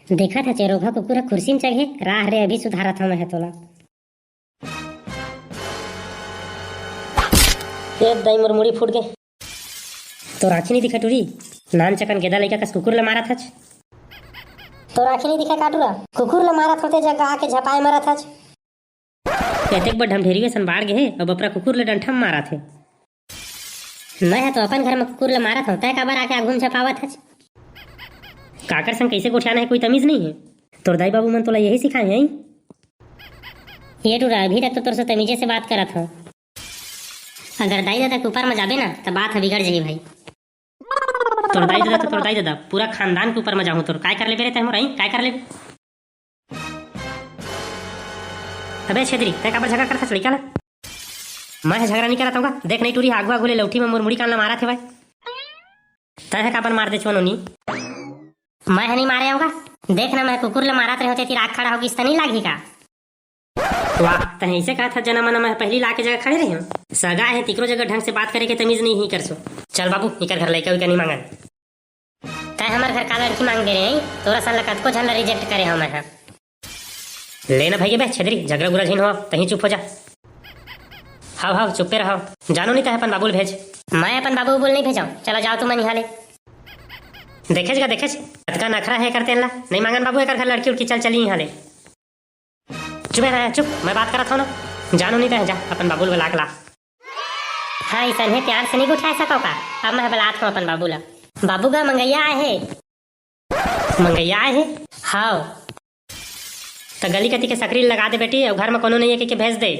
देखा था चेरोघा को पूरा कुर्सी में चढ़े राह रे अभी सुधारा था मैं तोला एक दई मोर मुड़ी फूट गए तो राखी नहीं दिखा टूरी नान चकन गेदा लइका कस कुकुर ला मारा था तो राखी नहीं दिखा काटूरा कुकुर ला मारा था जगह आके झपाए मारा था एतेक बड़ ढमढेरी सन बाढ़ गए अब अपना कुकुर ले डंठम मारा थे मैं है तो अपन घर में कुकुर ला मारा था तय काबर आके आगुन झपावा था काकर संग कैसे गोठियाना है कोई तमीज नहीं है तोर दाई बाबू मन तोला यही सिखाए हैं ये टूरा अभी तक तो तोर से तमीजे से बात करा था अगर दाई दादा के ऊपर में जाबे ना तो बात बिगड़ जाई भाई तोर दाई दादा पूरा खानदान के ऊपर में जाऊं तोर काय कर ले बेरे तय मोरई काय कर ले अबे छेदरी तय काबर झगड़ा करता लइका ला मैं झगड़ा नहीं करता हूँ देख नहीं टूरी आगवा गोले लौठी में मोर मुड़ी कान ला मारा थे भाई तय काबर मार दे छोनोनी मैं नहीं मारे होगा देखना मैं कुकुर ले मारा रहे होते आग खड़ा होगी इस नहीं लागी का वाह तने ऐसे कहा था जना मना मैं पहली ला के जगह खड़े रही हूँ सगा है तिकरो जगह ढंग से बात करे के तमीज नहीं ही कर सो चल बाबू निकल घर लइका नहीं मांगन तय हमारे घर का लड़की मांग दे रहे हैं तोरा सन लकत को झल रिजेक्ट करे हम है लेना भाई बे छेदरी झगड़ा गुरा झीन हो तहीं चुप हो जा हाव चुपे रहो जानो नहीं तो अपन बाबूल भेज मैं अपन बाबू बोल नहीं भेजाऊं चलो जाओ तुम निहाले देखेगा का नखरा है करते ला नहीं मांगन बाबू एक घर लड़की उड़की चल चली यहाँ ले चुप रहा चुप मैं बात करा था ना जानो नहीं तो जा अपन बाबू बुला ला हाँ ऐसा है प्यार से नहीं उठा सको का अब मैं बुलात हूँ अपन बाबू ला बाबू का मंगैया आए है हाँ तो गली कती के सकरी लगा दे बेटी और घर में कोनो नहीं है कि भेज दे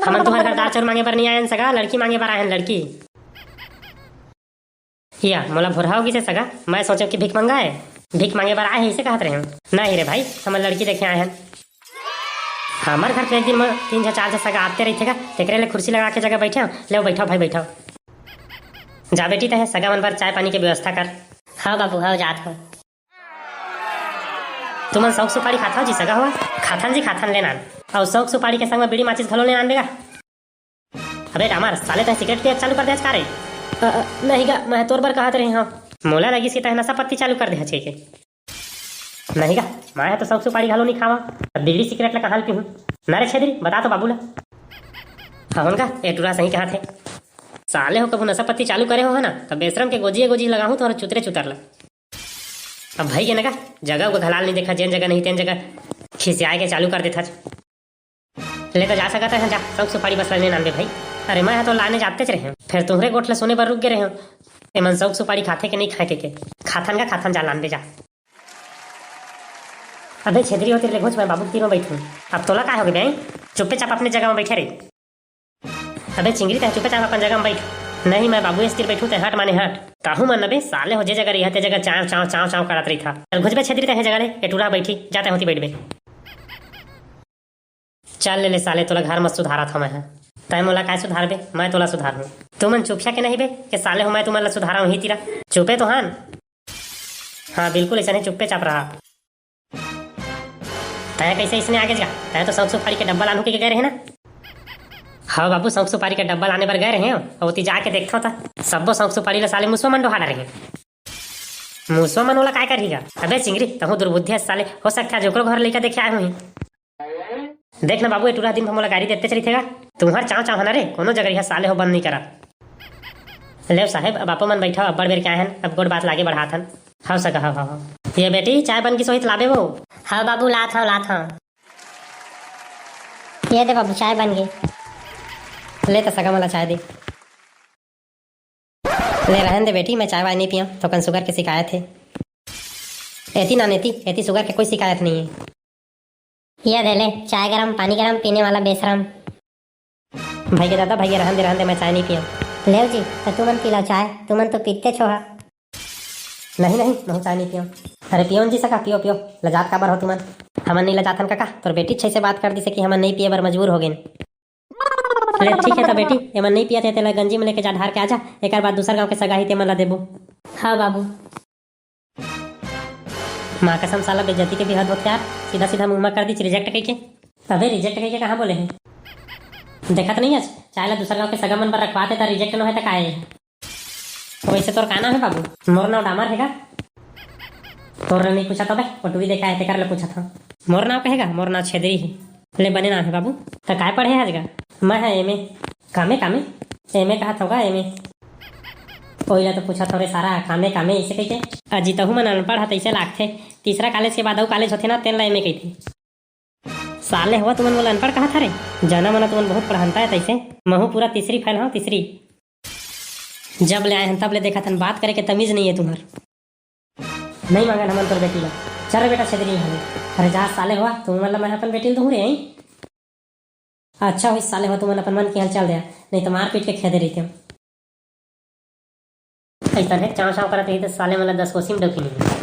हम तुम्हारे घर दाल चोर मांगे पर नहीं आए सगा लड़की मांगे पर आए लड़की या मोला भुरहा होगी से सगा मैं सोचा कि भीख मांगे बार आए इसे कहते रहे नहीं रे भाई हम लड़की देखे आए हैं हमारे घर पे एक दिन में 3 से सगा आते रही थे तेरे लिए कुर्सी लगा के जगह बैठे ले बैठाओ भाई बैठाओ जा बेटी तो है सगा मन पर चाय पानी की व्यवस्था कर हाँ बाबू हाँ जात हो तुम शौक सुपारी खाता हो जी सगा हुआ खाथन लेना और शौक सुपारी के संग में बीड़ी माचिस घलो लेना देगा अबे रामर साले तो सिगरेट पिया चालू कर दे का रे नहीं गा मैं तोर बार कहते रही हाँ मोला लगी इसकी नशा पत्ती चालू कर दे छे के नहीं गा मैं तो सब सुपारी घालो नहीं खावा बीड़ी सिगरेट ला कहाँ पीहूँ ना रे छेदरी बता तो बाबू ला हाँ का ए टूरा सही कहा थे साले हो कबू नशा पत्ती चालू करे हो ना तो बेशरम के गोजी लगाऊँ तो चुतरे चुतर ला अब भाई के ना जगह को घलाल नहीं देखा जेन जगह नहीं तेन जगह खिसियाए के चालू कर देता ले तो जा सकता है जा सब सुपारी बस लेने नाम भाई अरे मैं तो लाने जाते रहे फिर तुम्हारे गोठला सोने पर रुक गए रहे एमन शौक सुपारी खाते के नहीं खाए के खाथन जा लान दे जा अबे छेदरी होती ले घोच मैं बाबू तीनों बैठूं अब तोला का हो गया चुप्पे चाप अपने जगह में बैठे रही अबे चिंगरी तय चुप्पे चाप अपन जगह में बैठ नहीं मैं बाबू स्थिर बैठू ते हट माने हट काहू मन अबे साले हो जे जगह रही हते जगह चाव करत रही था चल घुसबे छेदरी तय जगह रे टूरा बैठी जाते होती बैठ बे चल ले साले तोला घर में सुधारा था मैं तय मोला काय सुधार बे मैं तोला सुधार हूँ तुमन चुपछा के नहीं बे के साले हो मैं तुम्हारा सुधारा हूँ ही तीरा चुपे तो हाँ बिल्कुल ऐसा नहीं चुप्पे चाप रहा तय कैसे इसने आगे जा तय तो शौक सुपारी के डब्बा लाने के गए रहे ना हाँ बाबू शौक सुपारी के डब्बा लाने पर गए रहे और ती जाके देखता था सबो शौक सुपारी ला साले मुसवा मन डोहा रहे मुसवा मन वाला काय करेगा अबे चिंगरी तहु दुर्बुद्धि साले हो सकता है जोकरो घर लेकर देखे आए हुई देख ना बाबू टूरा दिन मोला गाड़ी देते चली थेगा तुम्हार चाव ना रे कोनो जगह साले हो बंद नहीं करा ले साहेब अब आपो मन बैठा अब्बड़ बेर क्या है अब गोड़ बात लागे बढ़ाथन हाँ सका हाँ ये बेटी चाय बन की सोहित लाबे वो हाँ बाबू लात हूँ ये दे बाबू चाय बन गई ले तो सगा मला चाय दे ले रहन दे बेटी मैं चाय वाय नहीं पिया तो कन शुगर की शिकायत है एती शुगर की कोई शिकायत नहीं है यह दे ले चाय गरम पानी गरम पीने वाला बेशरम भाई के दादा भाई रहन दे मैं चाय नहीं पिया ले जी तो तुमन पीला चाय तुमन तो पीते छोहा नहीं मैं चाय नहीं पियो अरे पियोन जी सका पियो लजात काबर हो तुमन हमन नहीं लजाथन काका तोर बेटी अच्छे से बात कर दी से कि हमन नहीं पिए बर मजबूर हो गए अरे ठीक है तो बेटी एमन नहीं पिया थे तेला गंजी में लेके जा ढार के आजा एक बाद दूसर गांव के सगाही ते मन ला देबो हाँ बाबू माँ कसम साला बेइज्जती के भी हद होते यार सीधा मुंह में कर दी रिजेक्ट कह के अबे रिजेक्ट कह के कहाँ बोले हैं देखा तो नहीं आज चाहे ला दूसर गाँव के सगा मन पर रखवा देता रिजेक्ट न हो तो का वैसे तोर का नाम है बाबू मोर नाम डामर है का तोर नहीं पूछा था बे पटुरी देखा है तेकर ले पूछा था। मोर नाम कहेगा, मोर नाम छेदरी है। ले बने नाम है बाबू। तो काय पढ़े है आजगा? मैं है एम ए। कामे कामे एम ए कहा था एम ए। ओइला तो पूछा था रे सारा कामे कामे ऐसे कहिके। अजी तहु मन अनपढ़ है तैसे लागथे। तीसरा कॉलेज के बाद अउ कॉलेज होथे ना तेन ला एम ए कहिथे। साले हुआ तुमन मोला अनपढ़ कहा था रे? जाना मना तुमन बहुत पढ़ानता है तैसे। महू पूरा तीसरी फैल हूँ तीसरी। जब ले आए हैं तब ले देखा था बात करे के तमीज नहीं है तुम्हार। नहीं मांगा हमन तोर बेटी ला। चल बेटा छेदरी हमें। अरे जहाँ साले हुआ तुम मतलब मैं अपन बेटी तो रे आई। अच्छा हुई साले हुआ तुमन अपन मन की हाल चल दिया, नहीं तो मार पीट के खेदे रही थे। ऐसा है चाव चाव करत रही तो साले मतलब 10 कोसी में डोकी नहीं।